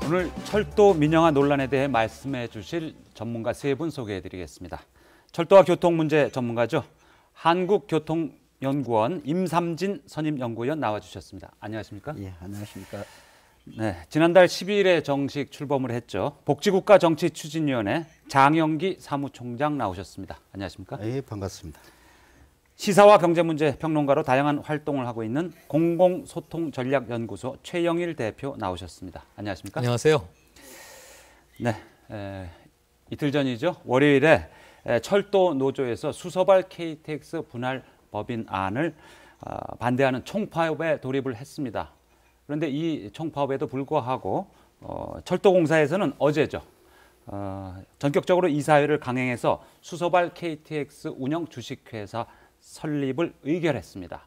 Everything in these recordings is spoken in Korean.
오늘 철도 민영화 논란에 대해 말씀해 주실 전문가 세 분 소개해 드리겠습니다. 철도와 교통 문제 전문가죠. 한국교통연구원 임삼진 선임연구위원 나와주셨습니다. 안녕하십니까? 예, 안녕하십니까? 네, 지난달 10일에 정식 출범을 했죠. 복지국가정치추진위원회 장영기 사무총장 나오셨습니다. 안녕하십니까? 예, 반갑습니다. 시사와 경제문제 평론가로 다양한 활동을 하고 있는 공공소통전략연구소 최영일 대표 나오셨습니다. 안녕하십니까? 안녕하세요. 네, 이틀 전이죠. 월요일에 철도 노조에서 수서발 KTX 분할 법인안을 반대하는 총파업에 돌입을 했습니다. 그런데 이 총파업에도 불구하고 철도공사에서는 어제죠. 전격적으로 이사회를 강행해서 수서발 KTX 운영 주식회사 설립을 의결했습니다.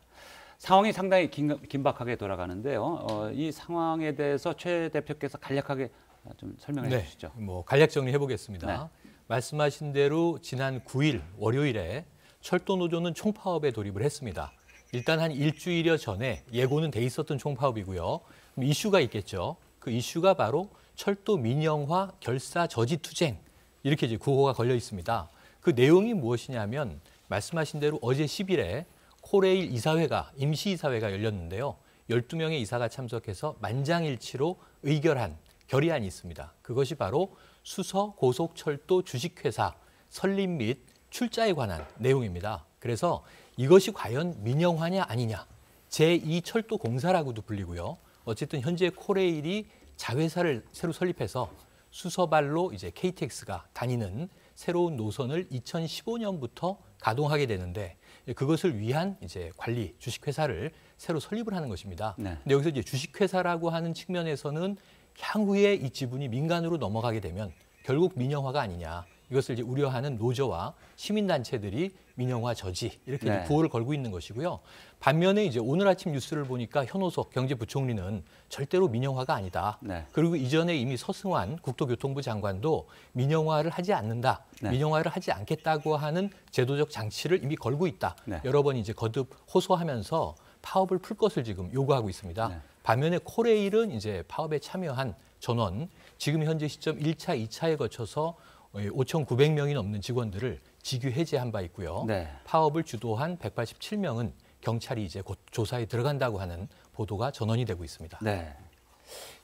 상황이 상당히 긴박하게 돌아가는데요. 이 상황에 대해서 최 대표께서 간략하게 좀 설명해 주시죠. 간략 정리해 보겠습니다. 네. 말씀하신 대로 지난 9일 월요일에 철도노조는 총파업에 돌입을 했습니다. 일단 한 일주일여 전에 예고는 돼 있었던 총파업이고요. 그럼 이슈가 있겠죠. 그 이슈가 바로 철도 민영화 결사 저지 투쟁, 이렇게 이제 구호가 걸려 있습니다. 그 내용이 무엇이냐면 말씀하신 대로 어제 10일에 코레일 이사회가 임시이사회가 열렸는데요. 12명의 이사가 참석해서 만장일치로 의결한 결의안이 있습니다. 그것이 바로 수서 고속철도 주식회사 설립 및 출자에 관한 내용입니다. 그래서 이것이 과연 민영화냐 아니냐, 제2철도공사라고도 불리고요. 어쨌든 현재 코레일이 자회사를 새로 설립해서 수서발로 이제 KTX가 다니는 새로운 노선을 2015년부터 가동하게 되는데, 그것을 위한 이제 관리 주식회사를 새로 설립을 하는 것입니다. 네. 근데 여기서 이제 주식회사라고 하는 측면에서는 향후에 이 지분이 민간으로 넘어가게 되면 결국 민영화가 아니냐, 이것을 이제 우려하는 노조와 시민단체들이 민영화 저지, 이렇게 네. 이제 구호를 걸고 있는 것이고요. 반면에 이제 오늘 아침 뉴스를 보니까 현오석 경제부총리는 절대로 민영화가 아니다. 네. 그리고 이전에 이미 서승환 국토교통부 장관도 민영화를 하지 않는다, 네. 민영화를 하지 않겠다고 하는 제도적 장치를 이미 걸고 있다. 네. 여러 번 이제 거듭 호소하면서 파업을 풀 것을 지금 요구하고 있습니다. 네. 반면에 코레일은 이제 파업에 참여한 전원, 지금 현재 시점 1차, 2차에 거쳐서 5,900명이 넘는 직원들을 직위 해제한 바 있고요. 네. 파업을 주도한 187명은 경찰이 이제 곧 조사에 들어간다고 하는 보도가 전원이 되고 있습니다. 네.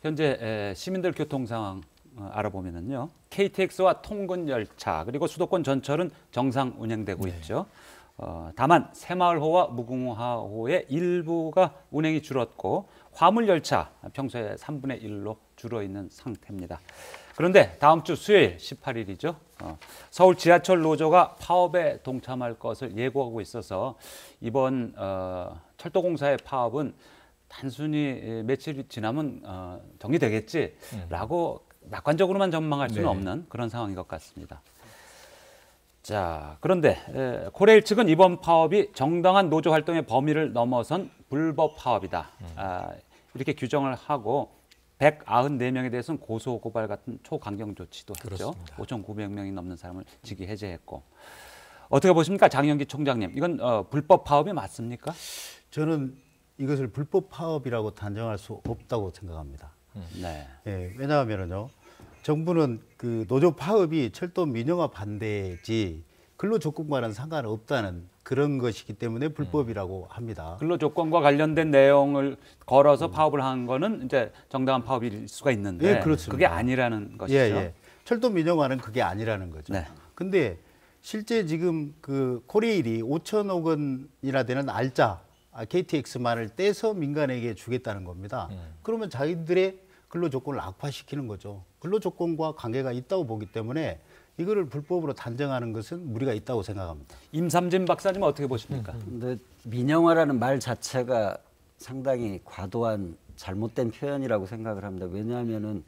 현재 시민들 교통 상황 알아보면은요. KTX와 통근 열차 그리고 수도권 전철은 정상 운행되고 있죠. 다만 새마을호와 무궁화호의 일부가 운행이 줄었고 화물 열차 평소에 3분의 1로 줄어 있는 상태입니다. 그런데 다음 주 수요일 18일이죠. 서울 지하철 노조가 파업에 동참할 것을 예고하고 있어서 이번 철도공사의 파업은 단순히 며칠 지나면 정리되겠지라고 낙관적으로만 전망할 수는 없는 그런 상황인 것 같습니다. 자, 그런데 코레일 측은 이번 파업이 정당한 노조 활동의 범위를 넘어선 불법 파업이다. 이렇게 규정을 하고 194명에 대해서는 고소고발 같은 초강경 조치도 했죠. 5,900명이 넘는 사람을 직위 해제했고. 어떻게 보십니까, 장영기 총장님? 이건 불법 파업이 맞습니까? 저는 이것을 불법 파업이라고 단정할 수 없다고 생각합니다. 네. 예, 왜냐하면요, 정부는 그 노조 파업이 철도 민영화 반대지 근로조건과는 상관없다는 그런 것이기 때문에 불법이라고 합니다. 근로조건과 관련된 내용을 걸어서 파업을 한 거는 이제 정당한 파업일 수가 있는데 예, 그렇습니다. 그게 아니라는 것이죠. 예. 철도 민영화는 그게 아니라는 거죠. 네. 근데 실제 지금 그 코레일이 5천억 원이나 되는 알짜 KTX만을 떼서 민간에게 주겠다는 겁니다. 그러면 자기들의 근로조건을 악화시키는 거죠. 근로조건과 관계가 있다고 보기 때문에 이거를 불법으로 단정하는 것은 무리가 있다고 생각합니다. 임삼진 박사님 어떻게 보십니까? 근데 민영화라는 말 자체가 상당히 과도한 잘못된 표현이라고 생각을 합니다. 왜냐하면은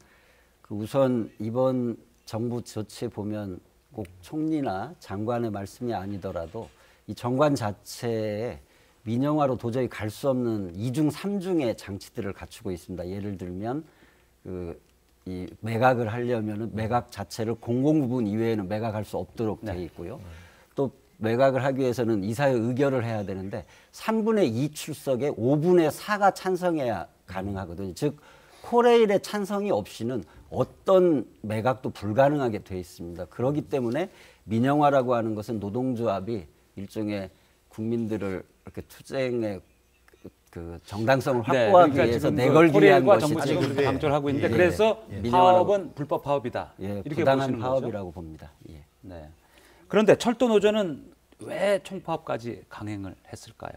우선 이번 정부 조치에 보면 꼭 총리나 장관의 말씀이 아니더라도 이 정관 자체에 민영화로 도저히 갈 수 없는 2중, 3중의 장치들을 갖추고 있습니다. 예를 들면 이 매각을 하려면 매각 자체를 공공부분 이외에는 매각할 수 없도록 돼 있고요. 또 매각을 하기 위해서는 이사회 의결을 해야 되는데 3분의 2 출석에 5분의 4가 찬성해야 가능하거든요. 즉 코레일의 찬성이 없이는 어떤 매각도 불가능하게 돼 있습니다. 그렇기 때문에 민영화라고 하는 것은 노동조합이 일종의 국민들을 이렇게 투쟁의 그 정당성을 확보하기 그러니까 위해서 지금 내걸기 위한 코레일과 것이지. 정부 측은 그렇게 네. 강조를 하고 있는데 예. 그래서 예. 파업은 불법 파업이다. 예, 이렇게 부당한 보시는 거죠. 파업이라고 봅니다. 예. 네. 그런데 철도 노조는 왜 총파업까지 강행을 했을까요?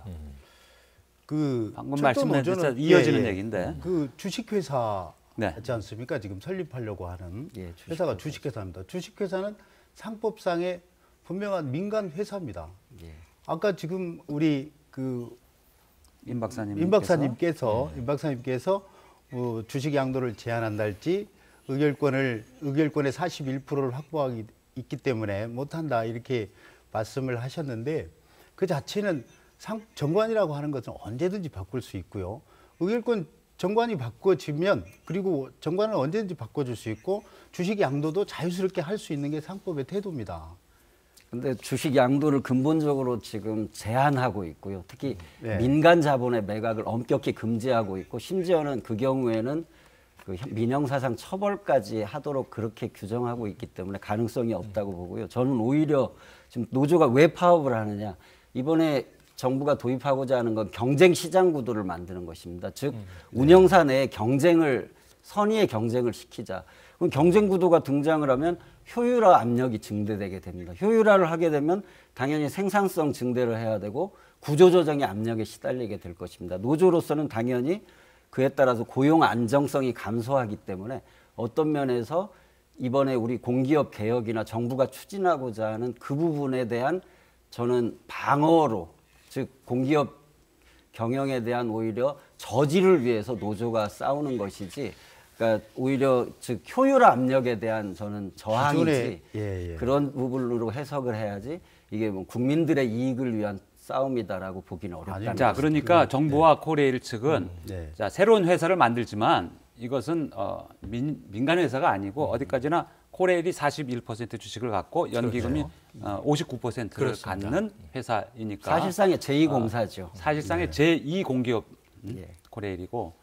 그 방금 철도 말씀하신 노조는 이어지는 얘기인데. 그 주식회사 네. 있지 않습니까? 지금 설립하려고 하는 예, 주식회사. 회사가 주식회사입니다. 주식회사는 상법상의 분명한 민간 회사입니다. 예. 아까 지금 우리 그 임 박사님. 임 박사님께서 주식 양도를 제한한다 할지 의결권의 41%를 확보하기 있기 때문에 못한다 이렇게 말씀을 하셨는데 그 자체는 정관이라고 하는 것은 언제든지 바꿀 수 있고요. 의결권 정관이 바꿔지면 그리고 정관은 언제든지 바꿔줄 수 있고 주식 양도도 자유스럽게 할 수 있는 게 상법의 태도입니다. 근데 주식 양도를 근본적으로 지금 제한하고 있고요. 특히 네. 민간 자본의 매각을 엄격히 금지하고 있고 심지어는 그 경우에는 그 민형사상 처벌까지 하도록 그렇게 규정하고 있기 때문에 가능성이 없다고 보고요. 저는 오히려 지금 노조가 왜 파업을 하느냐. 이번에 정부가 도입하고자 하는 건 경쟁 시장 구도를 만드는 것입니다. 즉 운영사 내에 선의의 경쟁을 시키자. 그럼 경쟁 구도가 등장을 하면 효율화 압력이 증대되게 됩니다. 효율화를 하게 되면 당연히 생산성 증대를 해야 되고 구조조정의 압력에 시달리게 될 것입니다. 노조로서는 당연히 그에 따라서 고용 안정성이 감소하기 때문에 어떤 면에서 이번에 우리 공기업 개혁이나 정부가 추진하고자 하는 그 부분에 대한 저는 방어로, 즉 공기업 경영에 대한 오히려 저지를 위해서 노조가 싸우는 것이지, 그러니까 오히려 즉 효율화 압력에 대한 저는 저항이지 예. 그런 부분으로 해석을 해야지 이게 뭐 국민들의 이익을 위한 싸움이다라고 보기는 어렵다는 자, 거죠. 그러니까 정부와 코레일 측은 네. 자, 새로운 회사를 만들지만 이것은 민간 회사가 아니고 어디까지나 코레일이 41% 주식을 갖고 연기금이 59%를 그렇습니다. 갖는 회사이니까 사실상의 제2공사죠. 사실상의 제2공기업 예. 코레일이고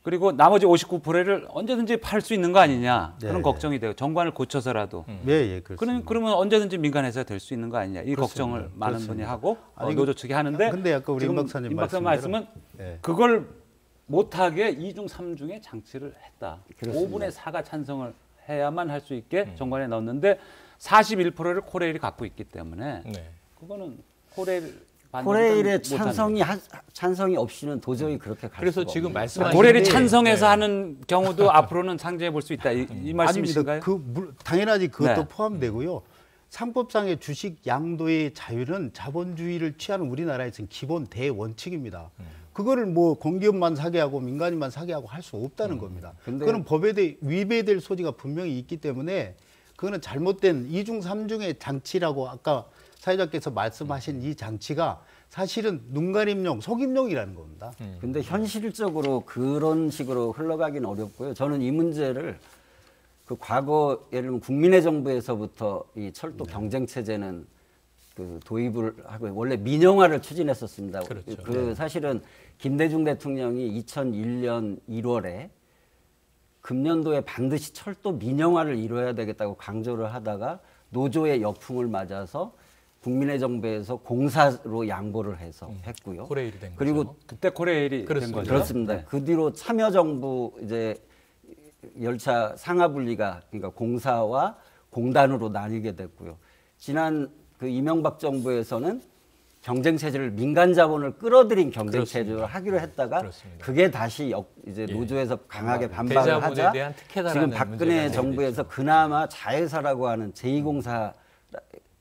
그리고 나머지 59%를 언제든지 팔 수 있는 거 아니냐 그런 네. 걱정이 돼요. 정관을 고쳐서라도. 예, 그렇습니다. 그러면 언제든지 민간 회사가 될 수 있는 거 아니냐 이 걱정을 많은 분이 하고 노조 측이 하는데 근데 아까 우리 지금 임 박사님 임 박사 말씀대로 말씀은 예. 그걸 못하게 2중 3중에 장치를 했다. 그렇습니다. 5분의 4가 찬성을 해야만 할 수 있게 정관에 넣었는데 41%를 코레일이 갖고 있기 때문에 네. 그거는 코레일 코레일의 찬성이 없이는 도저히 그렇게 갈 그래서 수가 지금 없는 말씀하신 코레일이 게- 찬성해서 네. 하는 경우도 앞으로는 상정해 볼 수 있다. 이 말씀이신가요? 아닙니다. 당연하지 그것도 네. 포함되고요. 상법상의 주식 양도의 자유는 자본주의를 취하는 우리나라에서는 기본 대원칙입니다. 그거를 뭐 공기업만 사게 하고 민간인만 사게 하고 할 수 없다는 겁니다. 근데- 그거는 법에 대해 위배될 소지가 분명히 있기 때문에 그거는 잘못된 2중 3중의 장치라고 아까 사회자께서 말씀하신 이 장치가 사실은 눈가림용, 속임용이라는 겁니다. 근데 현실적으로 그런 식으로 흘러가기는 어렵고요. 저는 이 문제를 그 과거 예를 들면 국민의 정부에서부터 이 철도 경쟁 체제는 그 도입을 하고 원래 민영화를 추진했었습니다. 그렇죠. 그 사실은 김대중 대통령이 2001년 1월에 금년도에 반드시 철도 민영화를 이뤄야 되겠다고 강조를 하다가 노조의 역풍을 맞아서 국민의 정부에서 공사로 양보를 해서 했고요. 코레일이 된 그리고 거죠. 그때 코레일이 된 그렇습니다. 거죠. 그렇습니다. 네. 그 뒤로 참여정부 이제 열차 상하 분리가 그러니까 공사와 공단으로 나뉘게 됐고요. 지난 그 이명박 정부에서는 경쟁 체제를 민간 자본을 끌어들인 경쟁 그렇습니다. 체제를 하기로 했다가 그렇습니다. 그게 다시 이제 노조에서 강하게 반발을 대자본에 하자 대한 특혜다라는 지금 문제가 박근혜 제기됐죠. 정부에서 그나마 자회사라고 하는 제2공사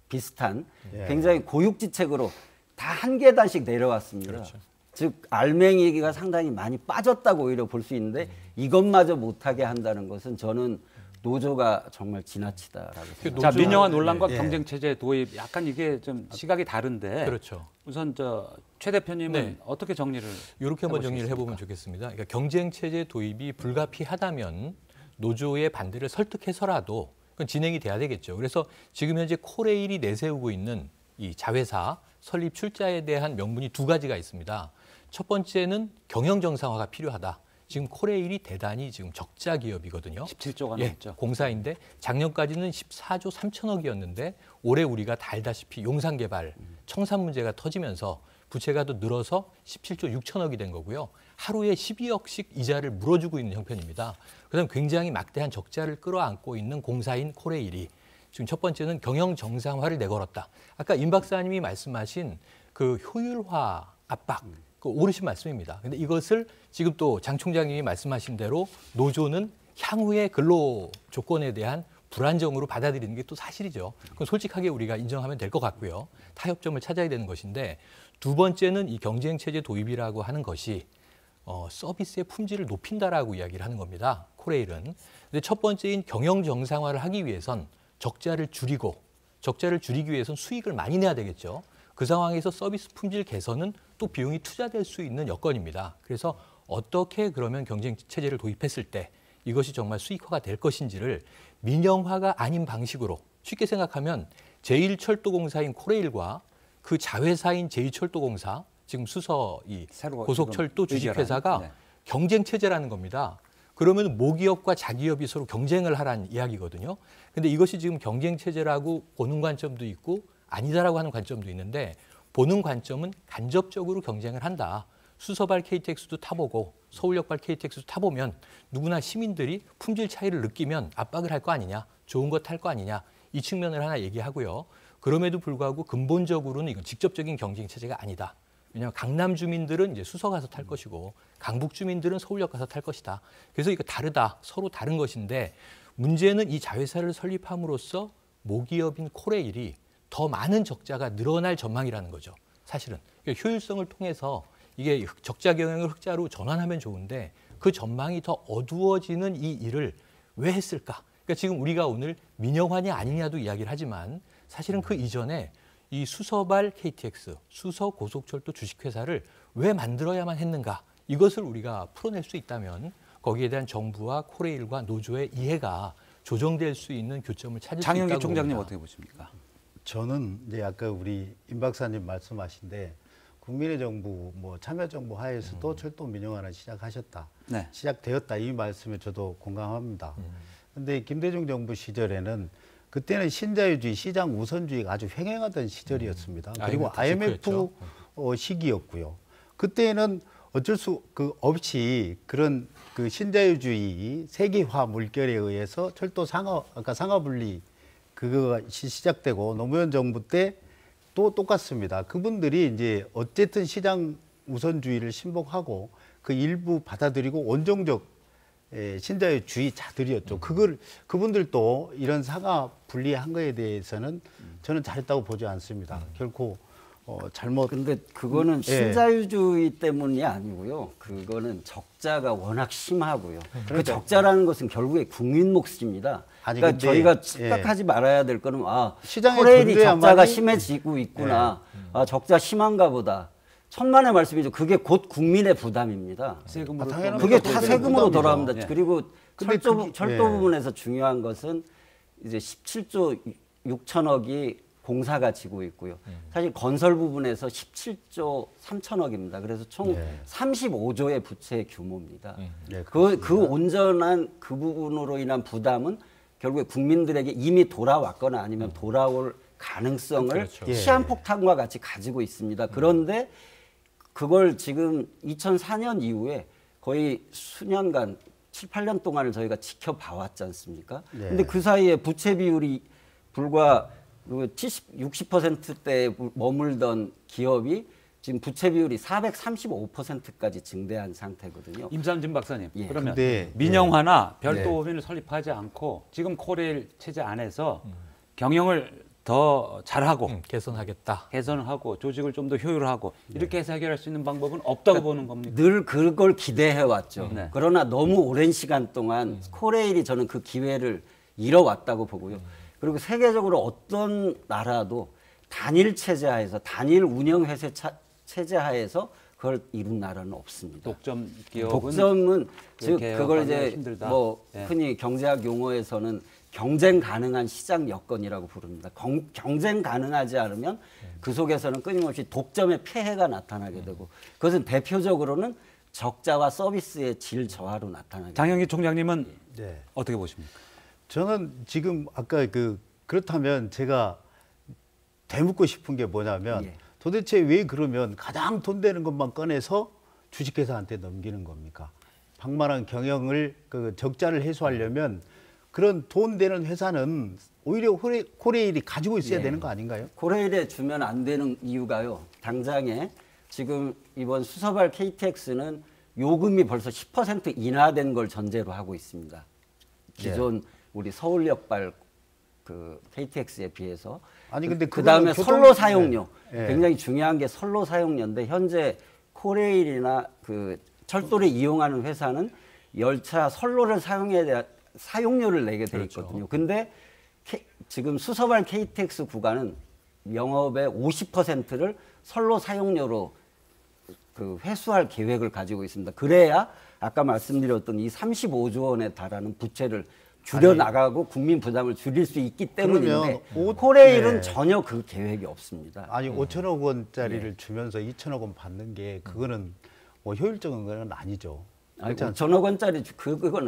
비슷한 굉장히 고육지책으로 다 한 계단씩 내려왔습니다. 그렇죠. 즉 알맹이가 상당히 많이 빠졌다고 오히려 볼 수 있는데 이것마저 못하게 한다는 것은 저는 노조가 정말 지나치다라고 생각합니다. 자, 노조- 민영화 논란과 예. 경쟁 체제 도입 약간 이게 좀 시각이 다른데 그렇죠. 우선 최 대표님은 네. 어떻게 정리를 이렇게 한번 정리를 해보면 좋겠습니다. 그러니까 경쟁 체제 도입이 불가피하다면 노조의 반대를 설득해서라도 그건 진행이 돼야 되겠죠. 그래서 지금 현재 코레일이 내세우고 있는 이 자회사 설립 출자에 대한 명분이 두 가지가 있습니다. 첫 번째는 경영 정상화가 필요하다. 지금 코레일이 대단히 지금 적자 기업이거든요. 17조가 예, 넘죠. 공사인데 작년까지는 14조 3천억이었는데 올해 우리가 다 알다시피 용산개발 청산 문제가 터지면서 부채가 더 늘어서 17조 6천억이 된 거고요. 하루에 12억씩 이자를 물어주고 있는 형편입니다. 그다음 굉장히 막대한 적자를 끌어안고 있는 공사인 코레일이 지금 첫 번째는 경영 정상화를 내걸었다. 아까 임 박사님이 말씀하신 그 효율화 압박, 그 옳으신 말씀입니다. 근데 이것을 지금 또 장 총장님이 말씀하신 대로 노조는 향후의 근로 조건에 대한 불안정으로 받아들이는 게 또 사실이죠. 그건 솔직하게 우리가 인정하면 될 것 같고요. 타협점을 찾아야 되는 것인데 두 번째는 이 경쟁 체제 도입이라고 하는 것이 서비스의 품질을 높인다라고 이야기를 하는 겁니다. 코레일은. 근데 첫 번째인 경영 정상화를 하기 위해선 적자를 줄이기 위해선 수익을 많이 내야 되겠죠. 그 상황에서 서비스 품질 개선은 또 비용이 투자될 수 있는 여건입니다. 그래서 어떻게 그러면 경쟁 체제를 도입했을 때 이것이 정말 수익화가 될 것인지를 민영화가 아닌 방식으로 쉽게 생각하면 제1철도공사인 코레일과 그 자회사인 제2철도공사 지금 수서 이 새로 고속철도 지금 주식회사가 의결한, 네. 경쟁 체제라는 겁니다. 그러면 모기업과 자기업이 서로 경쟁을 하라는 이야기거든요. 근데 이것이 지금 경쟁 체제라고 보는 관점도 있고 아니다라고 하는 관점도 있는데 보는 관점은 간접적으로 경쟁을 한다. 수서발 KTX도 타보고 서울역발 KTX도 타보면 누구나 시민들이 품질 차이를 느끼면 압박을 할 거 아니냐, 좋은 거 탈 거 아니냐 이 측면을 하나 얘기하고요. 그럼에도 불구하고 근본적으로는 이건 직접적인 경쟁 체제가 아니다. 왜냐하면 강남 주민들은 이제 수서 가서 탈 것이고 강북 주민들은 서울역 가서 탈 것이다. 그래서 이거 다르다, 서로 다른 것인데 문제는 이 자회사를 설립함으로써 모기업인 코레일이 더 많은 적자가 늘어날 전망이라는 거죠. 사실은 그러니까 효율성을 통해서 이게 적자 경영을 흑자로 전환하면 좋은데 그 전망이 더 어두워지는 이 일을 왜 했을까? 그러니까 지금 우리가 오늘 민영화냐 아니냐도 이야기를 하지만 사실은 그 이전에 이 수서발 KTX, 수서 고속철도 주식회사를 왜 만들어야만 했는가? 이것을 우리가 풀어낼 수 있다면 거기에 대한 정부와 코레일과 노조의 이해가 조정될 수 있는 교점을 찾을 수 있다고 장영기 총장님 봅니다. 어떻게 보십니까? 저는 이제 아까 우리 임 박사님 말씀하신데 국민의 정부, 뭐 참여정부 하에서도 철도 민영화를 시작하셨다, 네. 시작되었다 이 말씀에 저도 공감합니다. 그런데 김대중 정부 시절에는 그때는 신자유주의, 시장 우선주의가 아주 횡행하던 시절이었습니다. 그리고 IMF 시기였고요. 그때는 어쩔 수 없이 그런 그 신자유주의 세계화 물결에 의해서 철도 상하분리 그거가 시작되고 노무현 정부 때 또 똑같습니다. 그분들이 이제 어쨌든 시장 우선주의를 신봉하고 그 일부 받아들이고 원정적 신자유주의자들이었죠. 그분들도 이런 상하 분리한 거에 대해서는 저는 잘했다고 보지 않습니다. 결코 잘못. 근데 그거는 신자유주의 때문이 아니고요. 그거는 적자가 워낙 심하고요. 그 적자라는 것은 결국에 국민 몫입니다. 아니, 그러니까 근데, 저희가 착각하지 말아야 될 거는 시장의 코레일이 존재야만이- 적자가 심해지고 있구나. 적자 심한가 보다. 천만의 말씀이죠. 그게 곧 국민의 부담입니다. 세금으로 당연한 그게 그러니까 다 국민의 세금으로 부담이죠. 돌아옵니다. 예. 그리고 근데 철도 그게- 부분에서 중요한 것은 이제 17조 6천억이 공사가 지고 있고요. 사실 건설 부분에서 17조 3천억입니다. 그래서 총 35조의 부채 규모입니다. 네, 그 온전한 그 부분으로 인한 부담은 결국에 국민들에게 이미 돌아왔거나 아니면 돌아올 가능성을 그렇죠. 시한폭탄과 같이 가지고 있습니다. 그런데 그걸 지금 2004년 이후에 거의 수년간 7, 8년 동안을 저희가 지켜봐왔지 않습니까? 네. 근데 그 사이에 부채 비율이 불과 60%대에 머물던 기업이 지금 부채 비율이 435%까지 증대한 상태거든요. 임삼진 박사님. 예. 그러면 근데, 민영화나 별도법인을 설립하지 않고 지금 코레일 체제 안에서 경영을 더 잘하고 개선하겠다. 개선을 하고 조직을 좀 더 효율화하고 이렇게 해서 해결할 수 있는 방법은 없다고 보는 겁니까? 늘 그걸 기대해 왔죠. 네. 그러나 너무 오랜 시간 동안 코레일이 저는 그 기회를 잃어왔다고 보고요. 그리고 세계적으로 어떤 나라도 단일 체제 하에서 단일 운영 회사 체제 하에서 그걸 이룬 나라는 없습니다. 독점 기업은 독점은 즉 그렇게 그걸 이제 힘들다. 뭐 예. 흔히 경제학 용어에서는 경쟁 가능한 시장 여건이라고 부릅니다. 경쟁 가능하지 않으면 그 속에서는 끊임없이 독점의 폐해가 나타나게 되고 그것은 대표적으로는 적자와 서비스의 질 저하로 나타나게. 장영기 총장님은 네. 어떻게 보십니까? 저는 지금 아까 그렇다면 제가 되묻고 싶은 게 뭐냐면 예. 도대체 왜 그러면 가장 돈 되는 것만 꺼내서 주식회사한테 넘기는 겁니까? 방만한 경영을 적자를 해소하려면 그런 돈 되는 회사는 오히려 코레일이 가지고 있어야 예. 되는 거 아닌가요? 코레일에 주면 안 되는 이유가요. 당장에 지금 이번 수서발 KTX는 요금이 벌써 10% 인하된 걸 전제로 하고 있습니다. 기존 우리 서울역발 그 KTX에 비해서. 아니 근데 그다음에 그거는 선로 사용료. 네. 굉장히 중요한 게 선로 사용료인데 현재 코레일이나 그 철도를 이용하는 회사는 열차 선로를 사용해야 돼 사용료를 내게 돼 그렇죠. 있거든요. 근데 지금 수서발 KTX 구간은 영업의 50%를 선로 사용료로 그 회수할 계획을 가지고 있습니다. 그래야 아까 말씀드렸던 이 35조 원에 달하는 부채를 줄여 나가고 국민 부담을 줄일 수 있기 때문인데 코레일은 네. 전혀 그 계획이 없습니다. 아니 5천억 원짜리를 주면서 2천억 원 받는 게 그거는 뭐 효율적인 건 아니죠. 아니, 그렇지 않습니까? 5천억 원짜리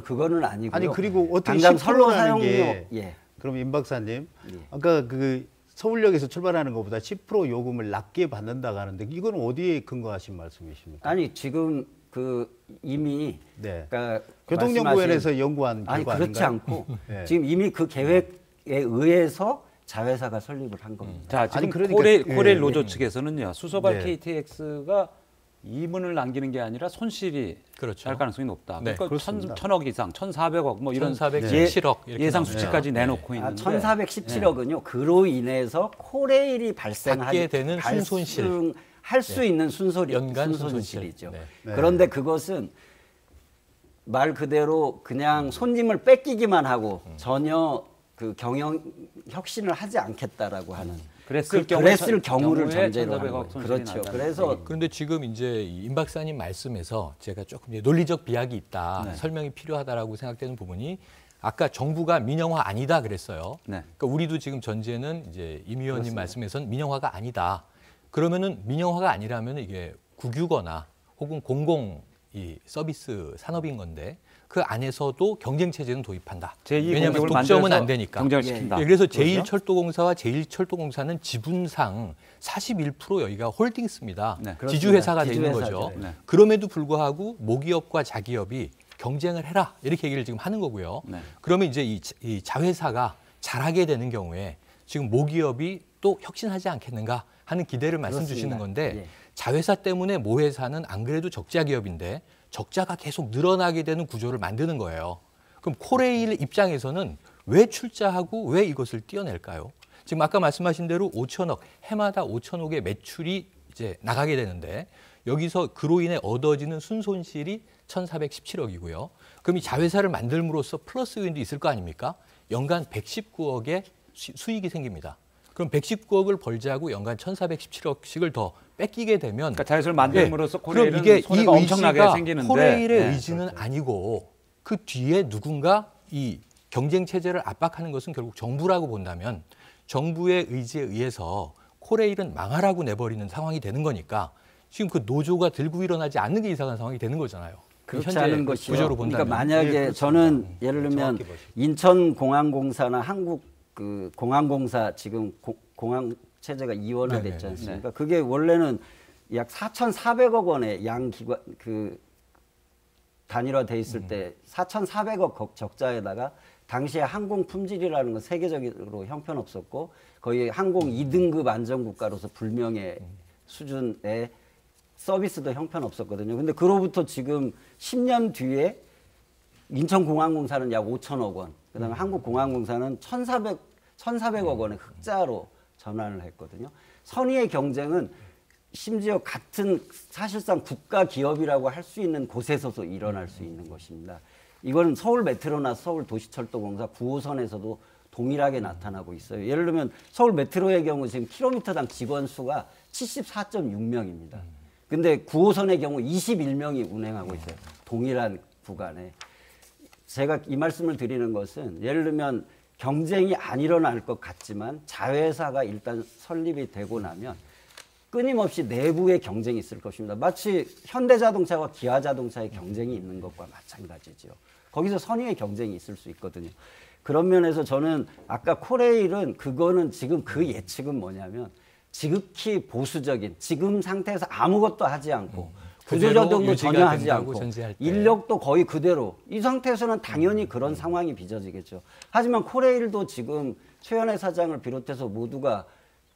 그거는 아니고요. 아니 그리고 어떻게 당장 선로 10%라는 사용료 게 예. 그럼 임 박사님 예. 아까 그 서울역에서 출발하는 것보다 10% 요금을 낮게 받는다고 하는데 이건 어디에 근거하신 말씀이십니까? 아니 지금 그 이미 네. 그러니까 교통연구원에서 연구한 아니 결과 그렇지 아닌가요? 않고 네. 지금 이미 그 계획에 의해서 자회사가 설립을 한 겁니다. 자, 지금 아니, 그러니까- 코레일 예, 노조 측에서는요. 수서발 네. KTX가 이문을 남기는 게 아니라 손실이 그렇죠. 날 가능성이 높다. 네, 그러니까 그렇습니다. 천억 이상, 1,400억 뭐 이런 1,417억 이렇게 예상 나옵니다. 수치까지 네. 내놓고 아, 있는데 1,417억은요. 그로 인해서 코레일이 받게 되는 순손실. 할수 있는 연간 순손실이죠. 순손실. 네. 그런데 그것은 말 그대로 그냥 손님을 뺏기기만 하고 전혀 그 경영 혁신을 하지 않겠다라고 하는 그랬을 그랬을 경우에 경우를 전제로 하는 1,400억 거예요. 손실이 그렇죠. 난다는 그래서 그런데 지금 이제 임 박사님 말씀에서 제가 조금 이제 논리적 비약이 있다, 네. 설명이 필요하다라고 생각되는 부분이 아까 정부가 민영화 아니다 그랬어요. 네. 그러니까 우리도 지금 전제는 이제 임 의원님 말씀에서는 민영화가 아니다. 그러면은 민영화가 아니라면 이게 국유거나 혹은 공공 이 서비스 산업인 건데 그 안에서도 경쟁 체제는 도입한다. 제2 왜냐하면 공격을 독점은 만들어서 안 되니까. 경쟁을 예, 시킨다. 예, 그래서 그렇죠? 제1철도공사와 제1철도공사는 지분상 41% 여기가 홀딩스입니다. 네. 지주회사가 그렇습니다. 되는 지주회사죠. 거죠. 네. 그럼에도 불구하고 모기업과 자기업이 경쟁을 해라 이렇게 얘기를 지금 하는 거고요. 네. 그러면 이제 이 자회사가 잘하게 되는 경우에 지금 모기업이 또 혁신하지 않겠는가 하는 기대를 말씀 그렇습니다. 주시는 건데 예. 자회사 때문에 모회사는 안 그래도 적자 기업인데 적자가 계속 늘어나게 되는 구조를 만드는 거예요. 그럼 코레일 입장에서는 왜 출자하고 왜 이것을 띄어낼까요? 지금 아까 말씀하신 대로 5천억, 해마다 5천억의 매출이 이제 나가게 되는데 여기서 그로 인해 얻어지는 순손실이 1,417억이고요. 그럼 이 자회사를 만들므로써 플러스 요인도 있을 거 아닙니까? 연간 119억의 수익이 생깁니다. 그럼 119억을 벌자고 연간 1,417억씩을 더 뺏기게 되면 그러니까 자회사를 만들므로써 그럼 코레일은 이게 이 손해가 엄청나게 의지가 생기는데 코레일의 네. 의지는 아니고 그 뒤에 누군가 이 경쟁 체제를 압박하는 것은 결국 정부라고 본다면 정부의 의지에 의해서 코레일은 망하라고 내버리는 상황이 되는 거니까 지금 그 노조가 들고 일어나지 않는 게 이상한 상황이 되는 거잖아요. 그렇지 현재 않은 것이요. 구조로 그러니까 본다면. 만약에 네, 그렇습니다. 저는 예를 들면 정확히 보십시오. 인천공항공사나 한국 그 공항공사 지금 공항 체제가 이원화됐지 네네. 않습니까? 그게 원래는 약 4,400억 원의 양 기관 그 단일화돼 있을 때 4,400억 적자에다가 당시에 항공 품질이라는 건 세계적으로 형편없었고 거의 항공 2등급 안전국가로서 불명예 수준의 서비스도 형편없었거든요. 근데 그로부터 지금 10년 뒤에 인천공항공사는 약 5천억 원, 그다음에 한국공항공사는 1,400억 원의 흑자로 전환을 했거든요. 선의의 경쟁은 심지어 같은 사실상 국가 기업이라고 할 수 있는 곳에서도 일어날 수 있는 것입니다. 이건 서울 메트로나 서울 도시철도공사 9호선에서도 동일하게 나타나고 있어요. 예를 들면 서울 메트로의 경우 지금 킬로미터당 직원 수가 74.6명입니다. 근데 9호선의 경우 21명이 운행하고 있어요. 동일한 구간에. 제가 이 말씀을 드리는 것은 예를 들면 경쟁이 안 일어날 것 같지만 자회사가 일단 설립이 되고 나면 끊임없이 내부의 경쟁이 있을 것입니다. 마치 현대자동차와 기아자동차의 경쟁이 있는 것과 마찬가지죠. 거기서 선의의 경쟁이 있을 수 있거든요. 그런 면에서 저는 아까 코레일은 그거는 지금 그 예측은 뭐냐면 지극히 보수적인 지금 상태에서 아무것도 하지 않고 구조조정도 전혀 하지 않고 인력도 거의 그대로 이 상태에서는 당연히 그런 상황이 빚어지겠죠. 하지만 코레일도 지금 최현혜 사장을 비롯해서 모두가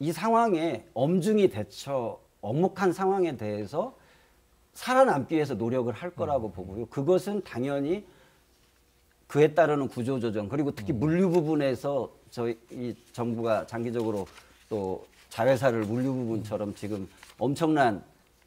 이 상황에 엄중히 대처, 엄혹한 상황에 대해서 살아남기 위해서 노력을 할 거라고 보고요. 그것은 당연히 그에 따르는 구조조정 그리고 특히 물류 부분에서 저희 이 정부가 장기적으로 또 자회사를 물류 부분처럼 지금 엄청난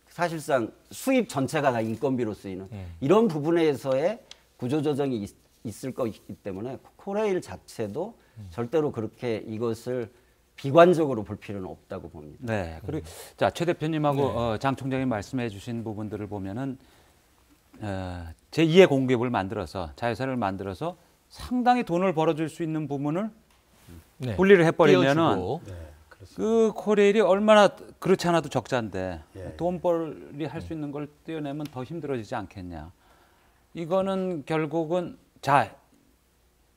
사실상 수입 전체가 다 인건비로 쓰이는 이런 부분에서의 구조조정이 있을 거기 때문에 코레일 자체도 절대로 그렇게 이것을 비관적으로 볼 필요는 없다고 봅니다. 네. 그리고 자, 최 대표님하고 장 총장이 말씀해 주신 부분들을 보면은 제2의 공기업을 만들어서 자회사를 만들어서 상당히 돈을 벌어줄 수 있는 부분을 분리를 해버리면은 그 코레일이 얼마나 그렇지 않아도 적자인데 돈벌이 할 수 있는 걸 떼어내면 더 힘들어지지 않겠냐. 이거는 결국은 자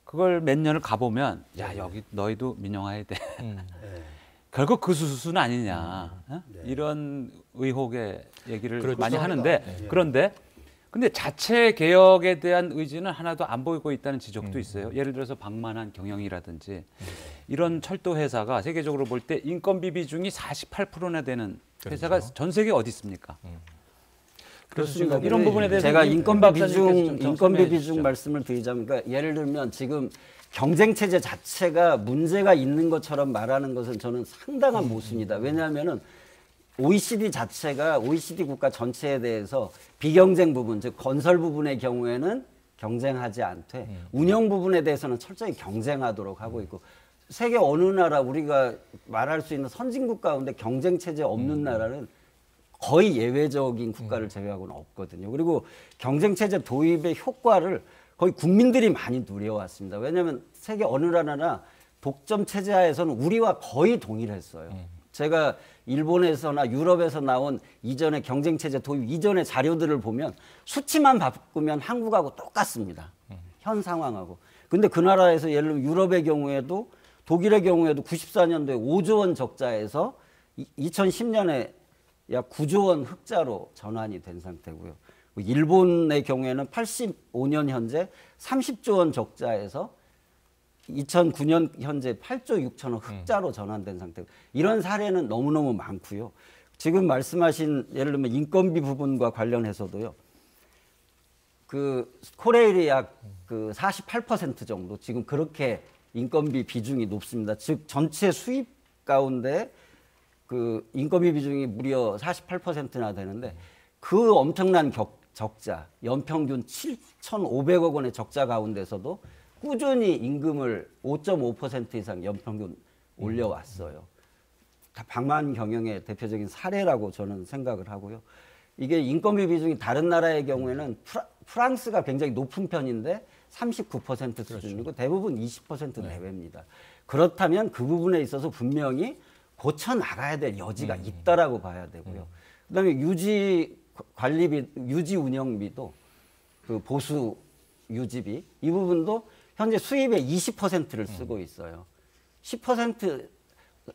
그걸 몇 년을 가보면 야 여기 너희도 민영화해야 돼. 결국 그 수순 아니냐. 이런 의혹의 얘기를 그렇죠. 많이 하는데 그런데 근데 자체 개혁에 대한 의지는 하나도 안 보이고 있다는 지적도 있어요. 예를 들어서 방만한 경영이라든지 이런 철도 회사가 세계적으로 볼 때 인건비 비중이 48%나 되는 회사가 그렇죠. 전 세계에 어디 있습니까? 그렇습니다. 이런 부분에 대해서 제가 임 인건비 박사님께서 비중 좀 인건비 설명해 비중 주시죠. 말씀을 드리자면 그러니까 예를 들면 지금 경쟁 체제 자체가 문제가 있는 것처럼 말하는 것은 저는 상당한 모순이다. 왜냐하면은 OECD 자체가 OECD 국가 전체에 대해서 비경쟁 부분, 즉 건설 부분의 경우에는 경쟁하지 않되 운영 부분에 대해서는 철저히 경쟁하도록 하고 있고 세계 어느 나라 우리가 말할 수 있는 선진국 가운데 경쟁 체제 없는 나라는 거의 예외적인 국가를 제외하고는 없거든요. 그리고 경쟁 체제 도입의 효과를 거의 국민들이 많이 누려왔습니다. 왜냐하면 세계 어느 나라나 독점 체제 하에서는 우리와 거의 동일했어요. 제가 일본에서나 유럽에서 나온 이전의 경쟁 체제 도입 이전의 자료들을 보면 수치만 바꾸면 한국하고 똑같습니다. 현 상황하고. 근데 그 나라에서 예를 들면 유럽의 경우에도 독일의 경우에도 94년도에 5조 원 적자에서 2010년에 약 9조 원 흑자로 전환이 된 상태고요. 일본의 경우에는 85년 현재 30조 원 적자에서 2009년 현재 8조 6천억 흑자로 전환된 상태고 이런 사례는 너무너무 많고요. 지금 말씀하신 예를 들면 인건비 부분과 관련해서도요. 그 코레일이 약 그 48% 정도 지금 그렇게 인건비 비중이 높습니다. 즉 전체 수입 가운데 그 인건비 비중이 무려 48%나 되는데 그 엄청난 적자, 연평균 7,500억 원의 적자 가운데서도 꾸준히 임금을 5.5% 이상 연평균 올려왔어요. 다 방만 경영의 대표적인 사례라고 저는 생각을 하고요. 이게 인건비 비중이 다른 나라의 경우에는 프랑스가 굉장히 높은 편인데 39% 수준이고 대부분 20% 내외입니다. 그렇다면 그 부분에 있어서 분명히 고쳐 나가야 될 여지가 있다라고 봐야 되고요. 그다음에 유지 관리비, 유지 운영비도 그 보수 유지비 이 부분도 현재 수입의 20%를 쓰고 있어요. 10%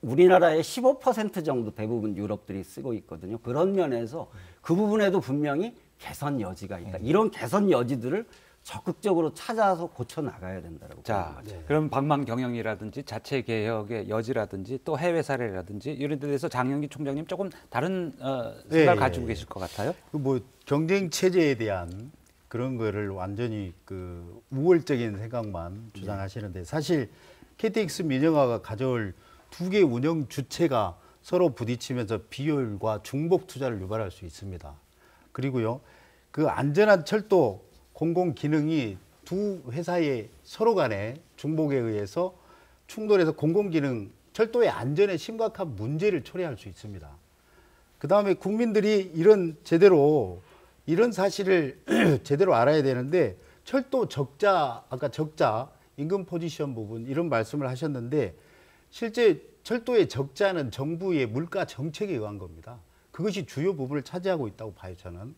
우리나라의 15% 정도 대부분 유럽들이 쓰고 있거든요. 그런 면에서 그 부분에도 분명히 개선 여지가 있다. 이런 개선 여지들을 적극적으로 찾아서 고쳐 나가야 된다라고 자, 봅니다. 그럼 방만 경영이라든지 자체 개혁의 여지라든지 또 해외 사례라든지 이런 데 대해서 장영기 총장님 조금 다른 생각을 가지고 계실 것 같아요. 그 뭐 경쟁 체제에 대한 그런 거를 완전히 그 우월적인 생각만 주장하시는데 사실 KTX 민영화가 가져올 두 개의 운영 주체가 서로 부딪히면서 비효율과 중복 투자를 유발할 수 있습니다. 그리고요, 그 안전한 철도 공공 기능이 두 회사의 서로 간의 중복에 의해서 충돌해서 공공 기능, 철도의 안전에 심각한 문제를 초래할 수 있습니다. 그 다음에 국민들이 이런 사실을 제대로 알아야 되는데 철도 적자, 아까 적자, 임금 포지션 부분 이런 말씀을 하셨는데 실제 철도의 적자는 정부의 물가 정책에 의한 겁니다. 그것이 주요 부분을 차지하고 있다고 봐요, 저는.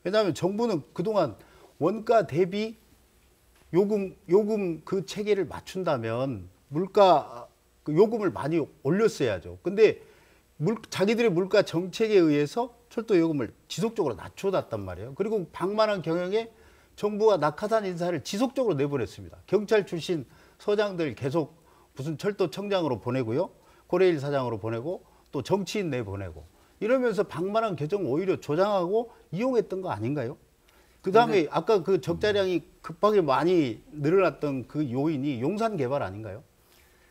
왜냐하면 정부는 그동안 원가 대비 요금 그 체계를 맞춘다면 물가 그 요금을 많이 올렸어야죠. 근데 자기들의 물가 정책에 의해서 철도 요금을 지속적으로 낮춰놨단 말이에요. 그리고 방만한 경영에 정부가 낙하산 인사를 지속적으로 내보냈습니다. 경찰 출신 서장들 계속 무슨 철도청장으로 보내고요. 코레일 사장으로 보내고 또 정치인 내보내고 이러면서 방만한 경영 오히려 조장하고 이용했던 거 아닌가요? 그다음에 아까 그 적자량이 급하게 많이 늘어났던 그 요인이 용산 개발 아닌가요?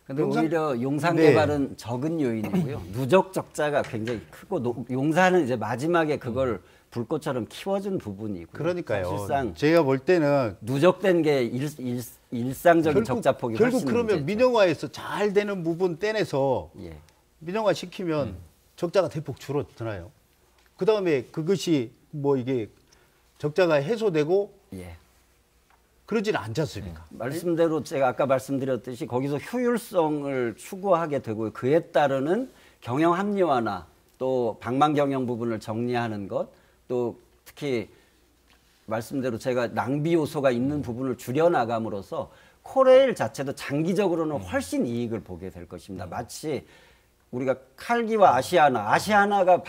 근데 오히려 용산 개발은 적은 요인이고요. 누적 적자가 굉장히 크고 용산은 이제 마지막에 그걸 불꽃처럼 키워준 부분이고. 그러니까요. 사실상 제가 볼 때는 누적된 게 일상적인 적자폭이 결국 훨씬 그러면 문제죠. 민영화에서 잘 되는 부분 떼내서 예. 민영화 시키면 적자가 대폭 줄어드나요? 그 다음에 그것이 뭐 이게 적자가 해소되고 예. 그러지는 않지 않습니까? 말씀대로 제가 아까 말씀드렸듯이 거기서 효율성을 추구하게 되고 그에 따르는 경영 합리화나 또 방만 경영 부분을 정리하는 것, 또 특히 말씀대로 제가 낭비 요소가 있는 부분을 줄여나감으로써 코레일 자체도 장기적으로는 훨씬 이익을 보게 될 것입니다. 마치 우리가 칼기와 아시아나가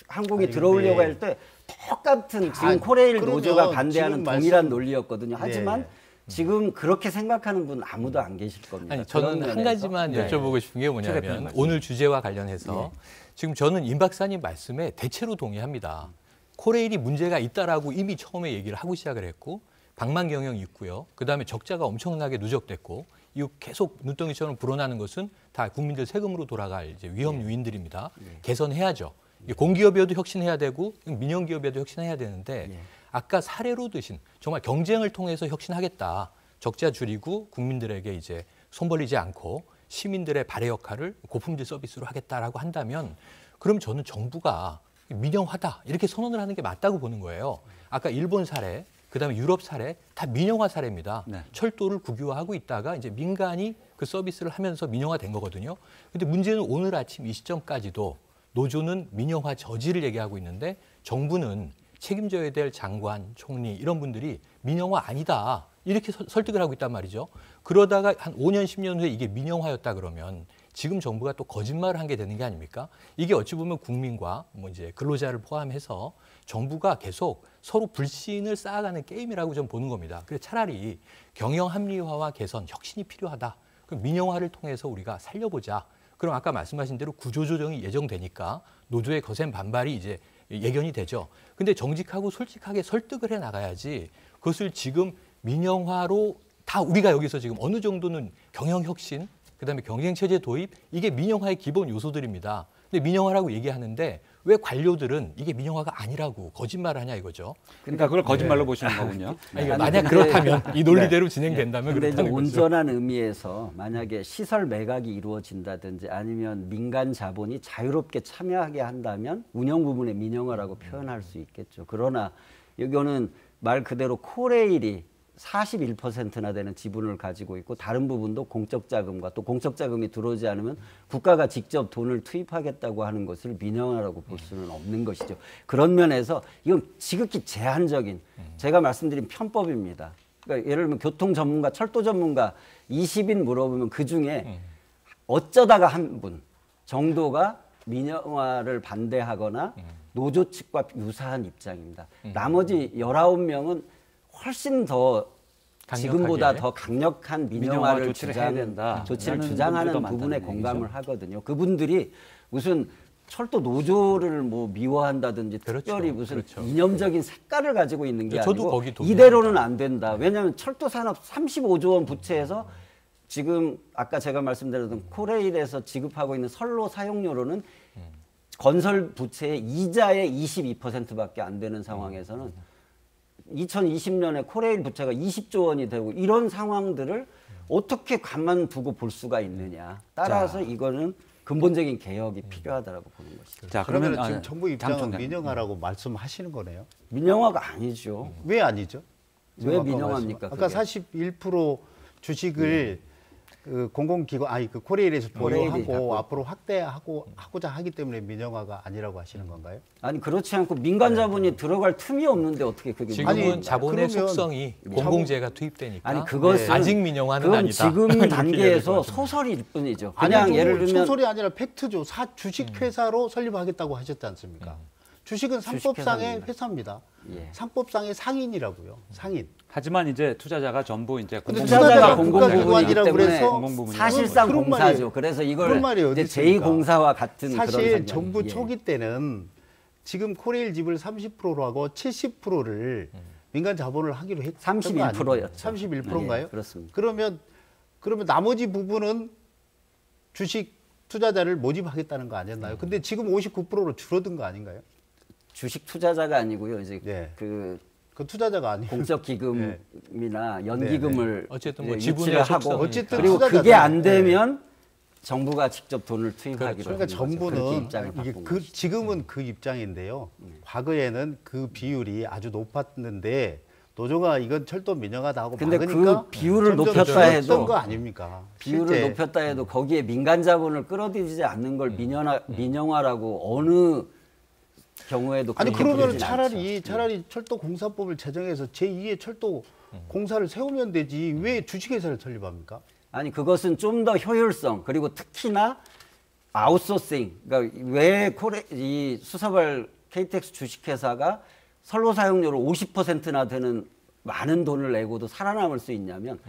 한국이 들어오려고 할 때 똑같은 지금 코레일 노조가 반대하는 동일한 논리였거든요. 하지만 네. 지금 그렇게 생각하는 분 아무도 안 계실 겁니다. 아니, 저는 한 가지만 여쭤보고 싶은 게 뭐냐면 오늘 주제와 관련해서 지금 저는 임 박사님 말씀에 대체로 동의합니다. 코레일이 문제가 있다라고 이미 처음에 얘기를 하고 시작을 했고 방만 경영이 있고요. 그다음에 적자가 엄청나게 누적됐고 이거 계속 눈덩이처럼 불어나는 것은 다 국민들 세금으로 돌아갈 이제 위험 요인들입니다. 개선해야죠. 공기업이어도 혁신해야 되고 민영기업이어도 혁신해야 되는데 아까 사례로 드신 정말 경쟁을 통해서 혁신하겠다. 적자 줄이고 국민들에게 이제 손 벌리지 않고 시민들의 발해 역할을 고품질 서비스로 하겠다라고 한다면 그럼 저는 정부가 민영화다 이렇게 선언을 하는 게 맞다고 보는 거예요. 아까 일본 사례, 그다음에 유럽 사례 다 민영화 사례입니다. 네. 철도를 국유화하고 있다가 이제 민간이 그 서비스를 하면서 민영화된 거거든요. 근데 문제는 오늘 아침 이 시점까지도 노조는 민영화 저지를 얘기하고 있는데 정부는 책임져야 될 장관, 총리 이런 분들이 민영화 아니다. 이렇게 설득을 하고 있단 말이죠. 그러다가 한 5년, 10년 후에 이게 민영화였다 그러면 지금 정부가 또 거짓말을 한 게 되는 게 아닙니까? 이게 어찌 보면 국민과 뭐 이제 근로자를 포함해서 정부가 계속 서로 불신을 쌓아가는 게임이라고 좀 보는 겁니다. 그래서 차라리 경영 합리화와 개선, 혁신이 필요하다. 그럼 민영화를 통해서 우리가 살려보자. 그럼 아까 말씀하신 대로 구조조정이 예정되니까 노조의 거센 반발이 이제 예견이 되죠. 근데 정직하고 솔직하게 설득을 해 나가야지 그것을 지금 민영화로 다 우리가 여기서 지금 어느 정도는 경영혁신, 그다음에 경쟁체제 도입, 이게 민영화의 기본 요소들입니다. 근데 민영화라고 얘기하는데 왜 관료들은 이게 민영화가 아니라고 거짓말을 하냐 이거죠. 그러니까 그걸 거짓말로 보시는 거군요. 아니, 아니, 만약 근데- 그렇다면 이 논리대로 진행된다면 근데 이제 그렇다는 거죠. 온전한 의미에서 만약에 시설 매각이 이루어진다든지 아니면 민간 자본이 자유롭게 참여하게 한다면 운영 부분의 민영화라고 표현할 수 있겠죠. 그러나 이거는 말 그대로 코레일이 41%나 되는 지분을 가지고 있고 다른 부분도 공적 자금과 또 공적 자금이 들어오지 않으면 국가가 직접 돈을 투입하겠다고 하는 것을 민영화라고 볼 수는 없는 것이죠. 그런 면에서 이건 지극히 제한적인 제가 말씀드린 편법입니다. 그러니까 예를 들면 교통 전문가, 철도 전문가 20인 물어보면 그중에 어쩌다가 한 분 정도가 민영화를 반대하거나 노조 측과 유사한 입장입니다. 나머지 19명은 훨씬 더 강력하게. 지금보다 더 강력한 민영화를 민영화 조치를 해야 된다. 조치를 라는 주장하는 분들도 부분에 많다는 공감을 얘기죠. 하거든요. 그분들이 무슨 철도 노조를 뭐 미워한다든지 그렇죠. 특별히 무슨 그렇죠. 이념적인 색깔을 가지고 있는 게 저도 아니고 거기 동의합니다. 이대로는 안 된다. 왜냐하면 철도 산업 35조 원 부채에서 지금 아까 제가 말씀드렸던 코레일에서 지급하고 있는 선로 사용료로는 건설 부채의 이자의 22%밖에 안 되는 상황에서는 2020년에 코레일 부채가 20조 원이 되고 이런 상황들을 어떻게 가만두고 볼 수가 있느냐. 따라서 이거는 근본적인 개혁이 필요하다고 보는 것이죠. 자, 그러면 그러면 지금 정부 입장은 장총장. 민영화라고 말씀하시는 거네요. 민영화가 아니죠. 왜 아니죠? 왜 지금 아까 민영화입니까, 아까 그게? 41% 주식을 그 공공기관 아니 그 코레일에서 코레일이 보유하고 갖고 앞으로 확대하고자 하기 때문에 민영화가 아니라고 하시는 건가요? 아니 그렇지 않고 민간 자본이 들어갈 틈이 없는데 어떻게 그게 지금은 아니, 자본의 그러면 속성이 공공재가 투입되니까 아니 그것은 아직 민영화는 그건 아니다. 지금 이렇게 단계에서 얘기할 것 같은데. 소설일 뿐이죠. 그냥 아니죠. 예를 들면 소설이 아니라 팩트죠. 주식회사로 설립하겠다고 하셨지 않습니까? 주식은 상법상의 주식회사입니다. 회사입니다. 예. 상법상의 상인이라고요. 상인. 하지만 이제 투자자가 전부 이제 근데 공공- 투자자가 투자자가 공공부문이기 국가기관이라고 때문에 그래서 공공부문이라고 사실상 그런 공사죠. 말이- 그래서 그런 이걸 말이 어디 이제 있습니까? 제2공사와 같은 그런 사실 상황이- 정부 예. 초기 때는 지금 코레일 지분을 30%로 하고 70%를 민간 자본을 하기로 했던 31% 였죠. 31%인가요? 예, 그렇습니다. 그러면 나머지 부분은 주식 투자자를 모집하겠다는 거 아니었나요? 근데 지금 59%로 줄어든 거 아닌가요? 주식 투자자가 아니고요. 이제 네. 그 그 투자자가 아니에요. 공적 기금이나 연기금을 어쨌든 뭐 이제 지분의 유치를 하고 속성이니까. 어쨌든 그리고 투자자잖아요. 그게 안 되면 정부가 직접 돈을 투입하기로 그러니까 하는 거죠. 그렇게 정부는 입장을 이게 바꾼 그 거죠. 지금은 그 입장인데요. 과거에는 그 비율이 아주 높았는데 노조가 이건 철도 민영화다 하고 근데 막으니까 그 비율을 점점 높였다 줄었던 해도 거 아닙니까? 비율을 실제. 높였다 해도 거기에 민간 자본을 끌어들이지 않는 걸 민영화라고 어느 경우에도 아니 그렇게 그러면 부르진 차라리 철도공사법을 제정해서 제2의 철도 공사를 세우면 되지 왜 주식회사를 설립합니까? 아니 그것은 좀 더 효율성 그리고 특히나 아웃소싱 그러니까 왜 이 수서발 KTX 주식회사가 선로 사용료를 50%나 되는 많은 돈을 내고도 살아남을 수 있냐면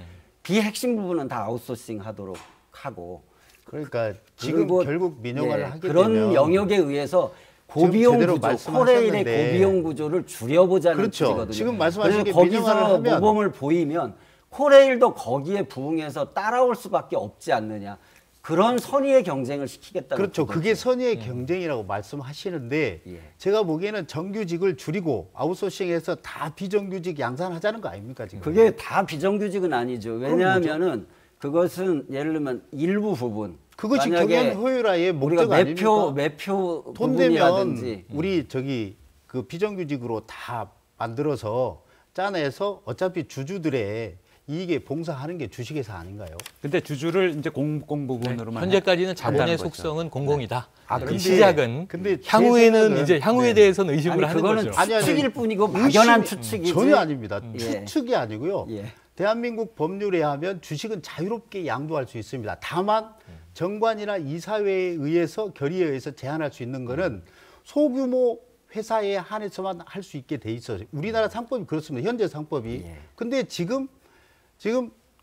비핵심 부분은 다 아웃소싱 하도록 하고 그러니까 지금 그리고, 결국 민영화를 예, 하게 그런 되면 영역에 의해서 고비용 제대로 구조, 말씀하셨는데 코레일의 고비용 구조를 줄여보자는 그렇죠. 뜻이거든요. 지금 말씀하신 게 그래서 민영화를 거기서 하면 모범을 보이면 코레일도 거기에 부응해서 따라올 수밖에 없지 않느냐. 그런 선의의 경쟁을 시키겠다는 그렇죠. 거죠. 그게 선의의 경쟁이라고 말씀하시는데 예. 제가 보기에는 정규직을 줄이고 아웃소싱해서 다 비정규직 양산하자는 거 아닙니까 지금? 그게 다 비정규직은 아니죠. 왜냐하면은 그것은 예를 들면 일부 부분. 그것이 만약에 경영 효율화의 목적 우리가 아닙니까? 매표 돈 되면 부분이라든지 우리 저기 그 비정규직으로 다 만들어서 짜내서 어차피 주주들의 이익에 봉사하는 게 주식회사 아닌가요? 근데 주주를 이제 공부분으로만 현재까지는 자본의 한다는 거죠. 속성은 공공이다. 아, 이 근데- 시작은 근데 제 향후에는 생각은- 이제 향후에 네. 대해서는 의심을 아니 하는 그거는 거죠. 아니, 추측일 뿐이고 막연한 의심이- 추측이지. 전혀 아닙니다. 예. 추측이 아니고요. 예. 대한민국 법률에 하면 주식은 자유롭게 양도할 수 있습니다. 다만 정관이나 이사회에 의해서 결의에 의해서 제한할 수 있는 거는 소규모 회사에 한해서만 할 수 있게 돼 있어요. 우리나라 상법이 그렇습니다. 현재 상법이. 예. 근데 지금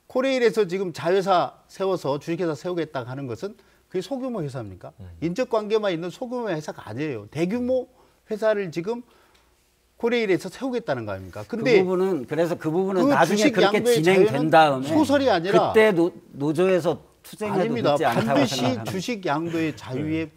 코레일에서 지금 자회사 세워서 주식회사 세우겠다 하는 것은 그게 소규모 회사입니까? 인적 관계만 있는 소규모 회사가 아니에요. 대규모 회사를 지금 코레일에서 세우겠다는 거 아닙니까? 근데 그 부분은 그래서 그 부분은 그 나중에 주식 그렇게 양도의 진행된 자유는 다음에 소설이 아니라 그때 노조에서 투쟁해도 아닙니다. 늦지 않다고 반드시 생각합니다. 주식 양도의 자유에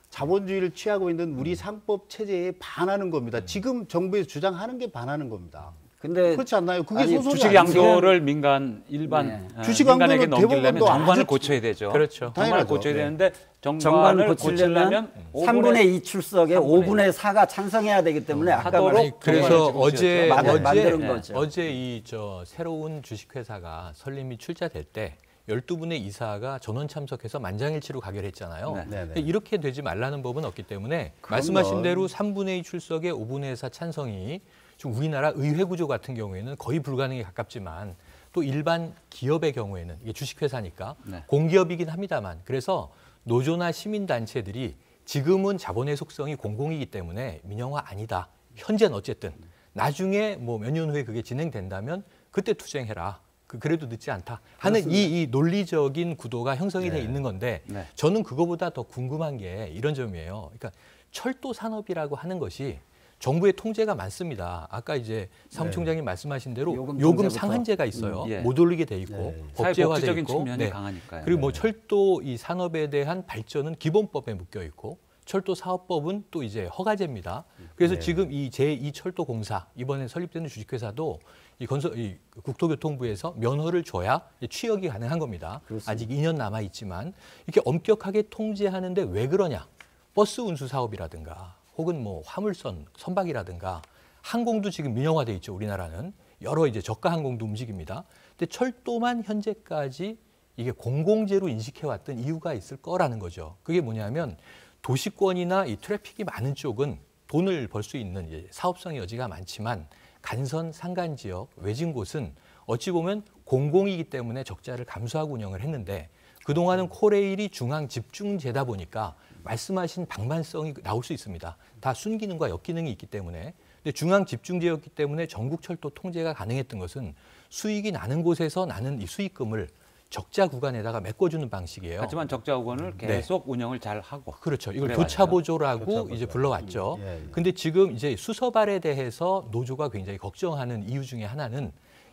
자본주의를 취하고 있는 우리 상법 체제에 반하는 겁니다. 지금 정부에서 주장하는 게 반하는 겁니다. 근데 그렇지 않나요? 그게 아니, 소설이 주식 아니죠. 양도를 민간 일반 네. 주식 민간에게 양도는 넘기려면 대법원도 정관을 아주- 고쳐야 되죠. 그렇죠. 정관을 당연하죠. 고쳐야 네. 되는데 정관을 정관을 고치려면 고치려면 3분의 2 출석에 5분의 4가 찬성해야 되기 때문에 아까 하도록 말한 그래서 정관을 어제 지금 만드는 거죠. 어제 이 새로운 주식회사가 설립이 출자될 때 12분의 이사가 전원 참석해서 만장일치로 가결했잖아요. 네. 네, 네. 근데 이렇게 되지 말라는 법은 없기 때문에 그럼요. 말씀하신 대로 3분의 2 출석에 5분의 4 찬성이 지금 우리나라 의회 구조 같은 경우에는 거의 불가능에 가깝지만 또 일반 기업의 경우에는 이게 주식회사니까 네. 공기업이긴 합니다만 그래서 노조나 시민단체들이 지금은 자본의 속성이 공공이기 때문에 민영화 아니다. 현재는 어쨌든 나중에 뭐 몇 년 후에 그게 진행된다면 그때 투쟁해라. 그래도 늦지 않다 하는 이 논리적인 구도가 형성이 돼 있는 건데 네. 저는 그거보다 더 궁금한 게 이런 점이에요. 그러니까 철도 산업이라고 하는 것이 정부의 통제가 많습니다. 아까 이제 사무총장님 말씀하신 대로 요금 요금 통제부터. 상한제가 있어요. 예. 못 올리게 돼 있고 네. 법제화돼 사회복지적인 있고 측면이 강하니까요. 그리고 뭐 철도 이 산업에 대한 발전은 기본법에 묶여 있고 철도 사업법은 또 이제 허가제입니다. 그래서 네. 지금 이 제2 철도공사 이번에 설립되는 주식회사도 이 국토교통부에서 면허를 줘야 취역이 가능한 겁니다. 그렇습니다. 아직 2년 남아 있지만 이렇게 엄격하게 통제하는데 왜 그러냐? 버스 운수 사업이라든가 혹은 뭐 화물선 선박이라든가 항공도 지금 민영화돼 있죠. 우리나라는 여러 이제 저가 항공도 움직입니다. 근데 철도만 현재까지 이게 공공재로 인식해왔던 이유가 있을 거라는 거죠. 그게 뭐냐면 도시권이나 이 트래픽이 많은 쪽은 돈을 벌 수 있는 이제 사업성의 여지가 많지만 간선, 산간 지역, 외진 곳은 어찌 보면 공공이기 때문에 적자를 감수하고 운영을 했는데 그동안은 코레일이 중앙 집중제다 보니까 말씀하신 방만성이 나올 수 있습니다. 다 순기능과 역기능이 있기 때문에. 근데 중앙 집중제였기 때문에 전국철도 통제가 가능했던 것은 수익이 나는 곳에서 나는 이 수익금을 적자 구간에다가 메꿔주는 방식이에요. 하지만 적자 구간을 계속 운영을 잘 하고. 그렇죠. 이걸 그래가지고. 교차보조라고 교차보조. 이제 불러왔죠. 예, 예. 근데 지금 이제 수서발에 대해서 노조가 굉장히 걱정하는 이유 중에 하나는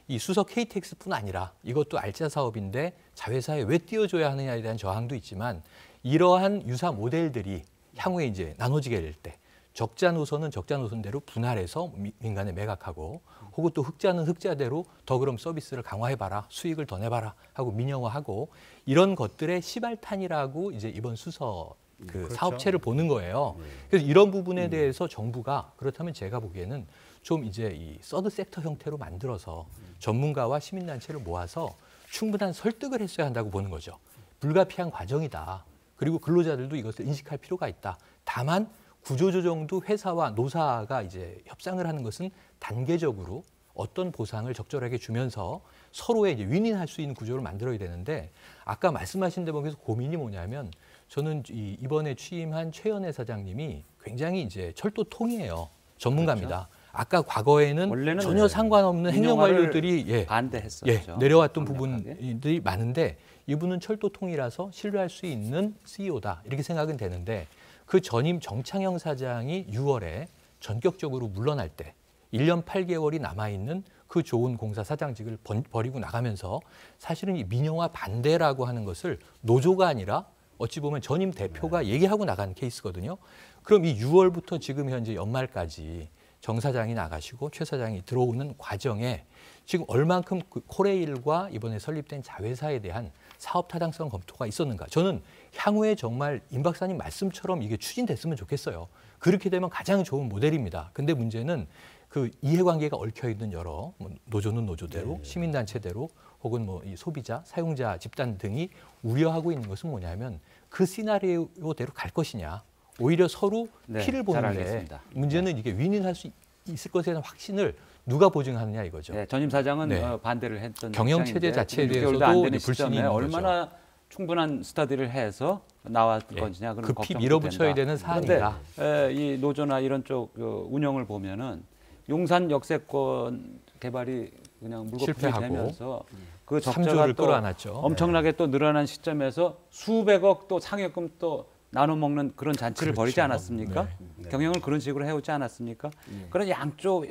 이 수서 KTX뿐 아니라 이것도 알짜 사업인데 자회사에 왜 띄워줘야 하느냐에 대한 저항도 있지만 이러한 유사 모델들이 향후에 이제 나눠지게 될 때 적자 노선은 적자 노선대로 분할해서 민간에 매각하고 혹은 또 흑자는 흑자대로 더 그럼 서비스를 강화해봐라, 수익을 더 내봐라 하고 민영화하고 이런 것들의 시발탄이라고 이제 이번 수서 그 그렇죠. 사업체를 보는 거예요. 그래서 이런 부분에 대해서 정부가 그렇다면 제가 보기에는 좀 이제 이 서드 섹터 형태로 만들어서 전문가와 시민단체를 모아서 충분한 설득을 했어야 한다고 보는 거죠. 불가피한 과정이다. 그리고 근로자들도 이것을 인식할 필요가 있다. 다만 구조조정도 회사와 노사가 이제 협상을 하는 것은 단계적으로 어떤 보상을 적절하게 주면서 서로의 이제 윈윈할 수 있는 구조를 만들어야 되는데 아까 말씀하신 대목에서 고민이 뭐냐면 저는 이번에 취임한 최연애 사장님이 굉장히 이제 철도통이에요. 전문가입니다. 그렇죠. 아까 과거에는 원래는 전혀 상관없는 행정관료들이 반대했었죠. 내려왔던 강력하게. 부분들이 많은데 이분은 철도통이라서 신뢰할 수 있는 CEO다 이렇게 생각은 되는데 그 전임 정창영 사장이 6월에 전격적으로 물러날 때 1년 8개월이 남아있는 그 좋은 공사 사장직을 버리고 나가면서 사실은 이 민영화 반대라고 하는 것을 노조가 아니라 어찌 보면 전임 대표가 얘기하고 나간 케이스거든요. 그럼 이 6월부터 지금 현재 연말까지 정 사장이 나가시고 최 사장이 들어오는 과정에 지금 얼만큼 그 코레일과 이번에 설립된 자회사에 대한 사업 타당성 검토가 있었는가. 저는 향후에 정말 임 박사님 말씀처럼 이게 추진됐으면 좋겠어요. 그렇게 되면 가장 좋은 모델입니다. 근데 문제는 그 이해관계가 얽혀있는 여러 노조는 노조대로 시민단체대로 혹은 뭐 이 소비자, 사용자 집단 등이 우려하고 있는 것은 뭐냐면 그 시나리오대로 갈 것이냐. 오히려 서로 네, 피를 잘 보는데 알겠습니다. 문제는 이게 윈윈할 수 있을 것에 대한 확신을 누가 보증하느냐 이거죠. 네, 전임 사장은 네. 반대를 했던 경영 입장인데 체제 자체에 지금 6개월도 대해서도 안 되는 이제 불신이 시점에 있는 얼마나 충분한 스터디를 해서 나왔 예, 건지냐 그런 급히 걱정도 밀어붙여야 된다. 되는 그런데 사안이다. 이 노조나 이런 쪽 운영을 보면은 용산 역세권 개발이 그냥 물거품이 실패하고 되면서 그 적자가 삼조를 또 끌어안았죠. 엄청나게 또 늘어난 시점에서 수백억 또 상여금 또 나눠 먹는 그런 잔치를 그렇죠. 벌이지 않았습니까? 네. 경영을 그런 식으로 해오지 않았습니까? 그런 양쪽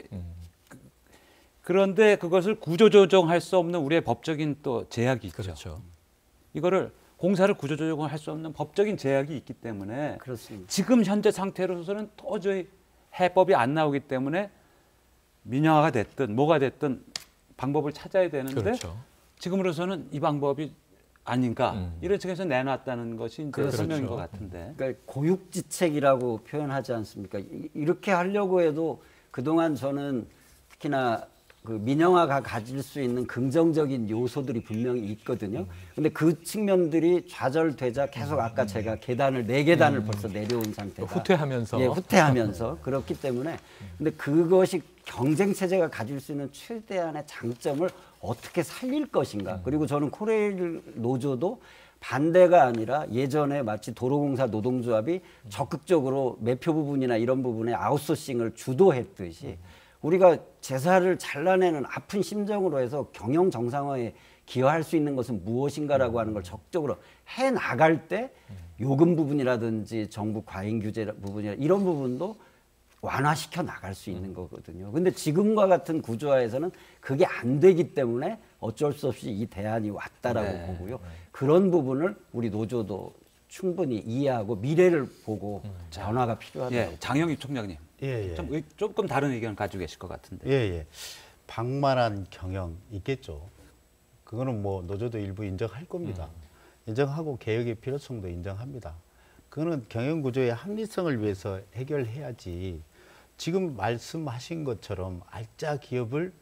그런데 그것을 구조조정할 수 없는 우리의 법적인 또 제약이 있죠. 그렇죠. 이거를 공사를 구조조정할 수 없는 법적인 제약이 있기 때문에 그렇습니다. 지금 현재 상태로서는 도저히 해법이 안 나오기 때문에 민영화가 됐든 뭐가 됐든 방법을 찾아야 되는데 그렇죠. 지금으로서는 이 방법이 아닌가 이런 측에서 내놨다는 것이 이제 그렇죠. 설명인 것 같은데. 그러니까 고육지책이라고 표현하지 않습니까? 이렇게 하려고 해도 그동안 저는 특히나 그 민영화가 가질 수 있는 긍정적인 요소들이 분명히 있거든요. 근데 그 측면들이 좌절되자 계속 아까 제가 계단을 4계단을 벌써 내려온 상태다. 후퇴하면서. 예, 후퇴하면서 그렇기 때문에 근데 그것이 경쟁 체제가 가질 수 있는 최대한의 장점을 어떻게 살릴 것인가. 그리고 저는 코레일 노조도 반대가 아니라 예전에 마치 도로공사 노동조합이 적극적으로 매표 부분이나 이런 부분에 아웃소싱을 주도했듯이 우리가 제사를 잘라내는 아픈 심정으로 해서 경영 정상화에 기여할 수 있는 것은 무엇인가라고 하는 걸 적극적으로 해 나갈 때 요금 부분이라든지 정부 과잉 규제 부분이나 이런 부분도 완화시켜 나갈 수 있는 거거든요. 근데 지금과 같은 구조화에서는 그게 안 되기 때문에 어쩔 수 없이 이 대안이 왔다라고 네. 보고요. 그런 부분을 우리 노조도 충분히 이해하고 미래를 보고 변화가 필요하다고. 예, 장영희 총장님. 예, 예. 조금 다른 의견을 가지고 계실 것 같은데. 예, 예. 방만한 경영 있겠죠. 그거는 뭐 노조도 일부 인정할 겁니다. 인정하고 개혁의 필요성도 인정합니다. 그거는 경영 구조의 합리성을 위해서 해결해야지. 지금 말씀하신 것처럼 알짜 기업을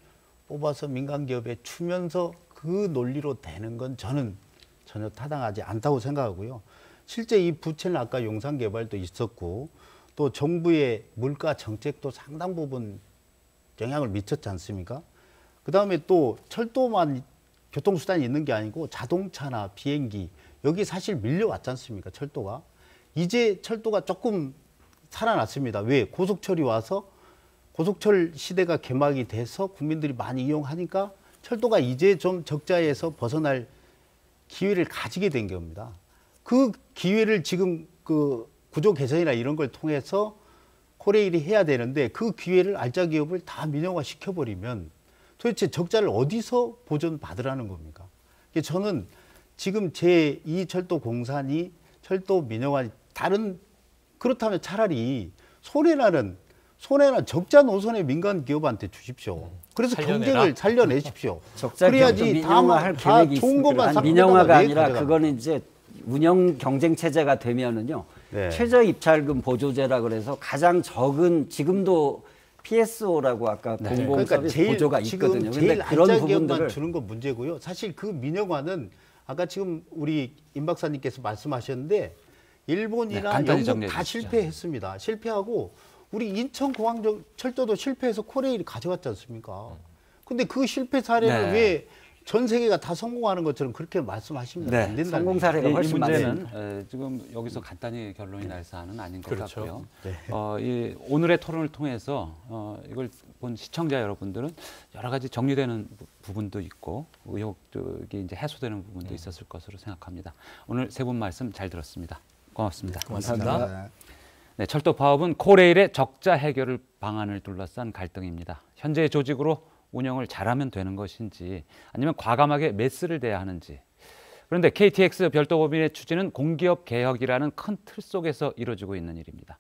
뽑아서 민간 기업에 추면서 그 논리로 되는 건 저는 전혀 타당하지 않다고 생각하고요. 실제 이 부채는 아까 용산 개발도 있었고 또 정부의 물가 정책도 상당 부분 영향을 미쳤지 않습니까? 그다음에 또 철도만 교통수단이 있는 게 아니고 자동차나 비행기 여기 사실 밀려왔지 않습니까? 철도가. 이제 철도가 조금 살아났습니다. 왜? 고속철이 와서 고속철 시대가 개막이 돼서 국민들이 많이 이용하니까 철도가 이제 좀 적자에서 벗어날 기회를 가지게 된 겁니다. 그 기회를 지금 그 구조 개선이나 이런 걸 통해서 코레일이 해야 되는데 그 기회를 알짜 기업을 다 민영화 시켜버리면 도대체 적자를 어디서 보전받으라는 겁니까? 저는 지금 제2철도공사니 철도 민영화 다른 그렇다면 차라리 손해나는 적자 노선의 민간 기업한테 주십시오. 그래서 살려내라. 경쟁을 살려내십시오. 적자 기업도 민영화할 계획이 좋은 것만 있습니다. 싹 민영화가 뜯어다가 아니라 가져갑니다. 그거는 이제 운영 경쟁 체제가 되면은요. 네. 최저 입찰금 보조제라 그래서 가장 적은 지금도 PSO라고 아까 공공 서비스 보조가 있거든요. 지금 제일 근데 그런 알짜 기업만 부분들을 주는 건 문제고요. 사실 그 민영화는 아까 지금 우리 임 박사님께서 말씀하셨는데 일본이나 간단히 영국 정리해 다 주시죠. 실패했습니다. 실패하고 우리 인천공항 철도도 실패해서 코레일이 가져갔지 않습니까? 근데 그 실패 사례를 네. 왜 전 세계가 다 성공하는 것처럼 그렇게 말씀하시면 네. 안 된다는 성공 얘기죠. 사례가 이 훨씬 문제는 많습니다. 지금 여기서 간단히 결론이 날 사안은 아닌 것 그렇죠. 같고요. 네. 이 오늘의 토론을 통해서 이걸 본 시청자 여러분들은 여러 가지 정리되는 부분도 있고 의혹이 이제 해소되는 부분도 있었을 것으로 생각합니다. 오늘 세 분 말씀 잘 들었습니다. 고맙습니다. 고맙습니다. 네, 철도 파업은 코레일의 적자 해결 방안을 둘러싼 갈등입니다. 현재의 조직으로 운영을 잘하면 되는 것인지 아니면 과감하게 메스를 대야 하는지. 그런데 KTX 별도법인의 추진은 공기업 개혁이라는 큰 틀 속에서 이루어지고 있는 일입니다.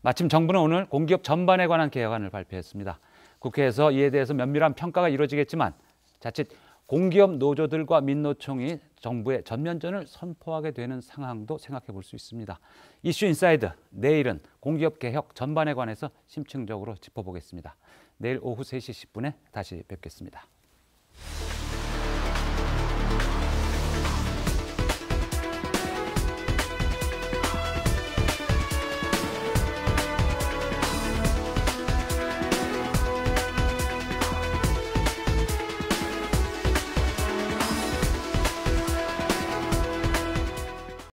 마침 정부는 오늘 공기업 전반에 관한 개혁안을 발표했습니다. 국회에서 이에 대해서 면밀한 평가가 이루어지겠지만 자칫 공기업 노조들과 민노총이 정부의 전면전을 선포하게 되는 상황도 생각해 볼 수 있습니다. 이슈 인사이드, 내일은 공기업 개혁 전반에 관해서 심층적으로 짚어보겠습니다. 내일 오후 3시 10분에 다시 뵙겠습니다.